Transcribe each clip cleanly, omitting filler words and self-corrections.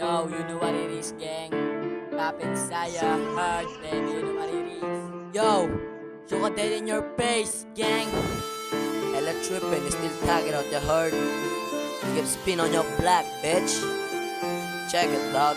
Yo, you know what it is, gang. Rapping Saya, hard, baby, you know what it is. Yo, you got that in your face, gang. Hella trippin', still tagging out the herd. You get spin on your black, bitch. Check it, dog.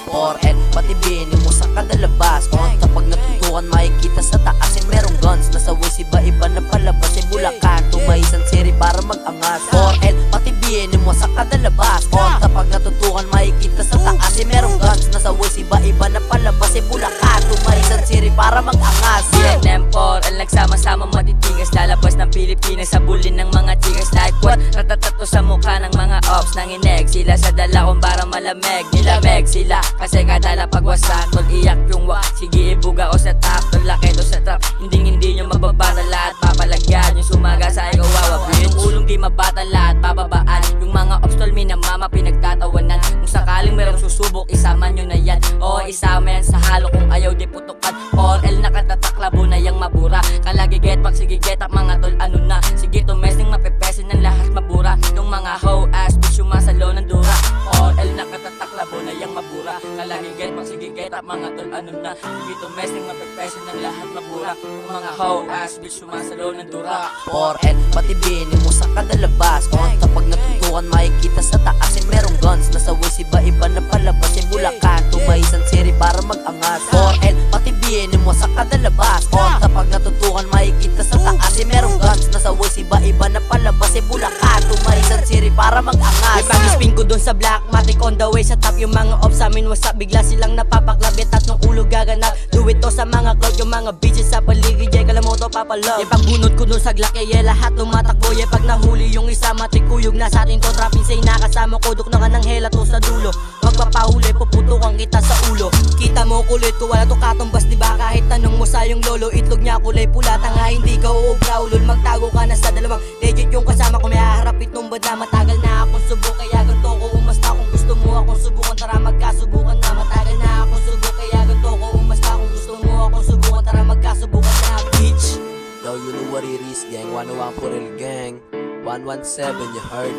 Forehead, patibinin mo sa kadalabas. Kapag natutukan makikita sa taas yung merong guns. Nasa waist iba-iba na palabas yung Bulacan, Tumayisan City para mag-angas. Forehead, patibinin mo sa kadalabas. Kapag natutukan makikita sa taas yung merong guns. Nasa waist iba-iba na palabas yung Bulacan, Tumayisan City para mag-angas. BNM 4L nagsama-sama matitigas. Lalabas ng Pilipinas sa bulin ng mga tigas. Like what? Ratatato sa mukha ng mga ops. Nangineg sila sa dala kung para malamig. Nilameg sila kasi kadala pagwasak. Tol iyak yung wak, sige ibuga o sa top. Tol laki to sa trap, hindi nyo mababara lahat. Papalagyan yung sumaga sa ikaw wawa. Yung ulong di mabata lahat, bababaan. Yung mga ops tol minamama pinagtatawanan. Kung sakaling merong susubok, isama nyo na yan. O isama yan sa halo kung ayaw di putukan. 4L nakatatak, labo na yung mabura. Kalagi get back, sige get up mga tol ano na. Sige tumesting mapepesin ng lahat mabura. Yung mga hoe ass bitch sumasalo ng dura. 4L nakatatak, labo na yung mabura. Kalagi get back, sige get up mga tol ano na. Sige tumesting mapepesin ng lahat mabura. Yung mga hoe ass bitch sumasalo ng dura. Forehead, patibinin mo sa kadalabas. Kapag natutukan makikita sa taas yung merong guns. Nasa waist iba-iba na palabas yung Bulacan, Tumayisan City para mag-angas. Forehead, patibinin mo sa kadalabas. Kapag natutukan makikita sa taas yung merong guns. Nasa waist iba-iba na palabas yung Bulacan, Tumayisan City para mag-angas. May pag-spin ko dun sa black, matic on the way sa top. Yung mga ops amin wasa, bigla silang napapaklab. Yung tatlong ulo gaganap, do it to sa mga cloud. Yung mga bitches sa paligid, yeah, kalamoto papalove. Yung pagbunod ko dun sa glak, yeah, lahat tumatakbo. Yeah, pag nahuli yung isa, matikuyog na sa atin to. Trap insane, nakasama ko, duk na ka ng hela to sa dulo. Magpapahuli, puputukan kita sa ulo. Kita mo kulit ko, wala to katumbas, diba? Kahit tanong mo sa yung lolo, itlog niya kulay pula. Tanga, hindi ka uubra, ulol, magtago ka na sa dalawang legit yung kasama ko. May haharap itong bad na matagal na akong subok. Kaya ganito ko umasta kung gusto mo akong subukan. Tara magkasubukan na, matagal na akong subok. Kaya ganito ko umasta kung gusto mo akong subukan. Tara magkasubukan na, bitch. Yo, you know what it is, gang. 101 Puril gang. 117, you heard?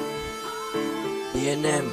BNM.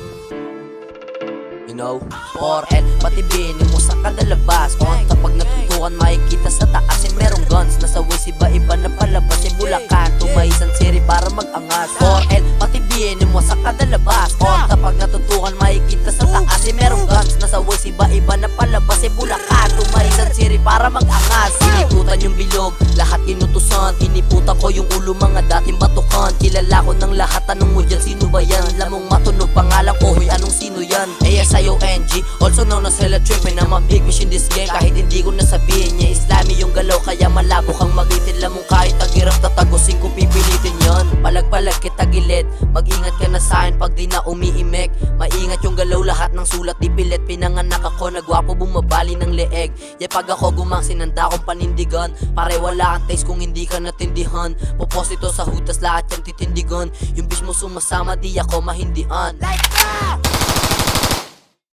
You know, forehead, patibinin mo sa kadalabas. Kapag natutukan makikita sa taas yung merong guns. Nasa waist iba-iba na palabas yung Bulacan, Tumayisan City para mag-angas. Forehead, patibinin mo sa kadalabas. Kapag natutukan makikita sa taas yung merong guns. Nasa waist iba-iba na palabas yung Bulacan, Tumayisan City para mag-angas. Iniputan yung bilog, lahat inutusan. Iniputan ko yung ulo mga dating batukan. Kilala ko ng lahat, tanong mo dyan sino ba yan? Lamong matunog pangalan ko, hoy anong sino yan? ASIONG, also known as hella trippin'. I'm a big fish in this game, kahit hindi ko nasabihin niya Islami yung galaw, kaya malabo kang magitin. Lamong kahit tagirap tatagusin ko pipilitin yon. Palag-palag kita gilid, mag-ingat ka na sa'kin pag di na umiimek. Maingat yung galaw, lahat ng sulat di pilit. Pinanganak ako, nagwapo bumabali ng leeg. Yeah, pag ako gumangsin, handa akong panindigan. Pare wala kang taste kung hindi ka natindihan. Poposito sa hutas, lahat yan titindigan. Yung bitch mo sumasama, di ako mahindian. Like that!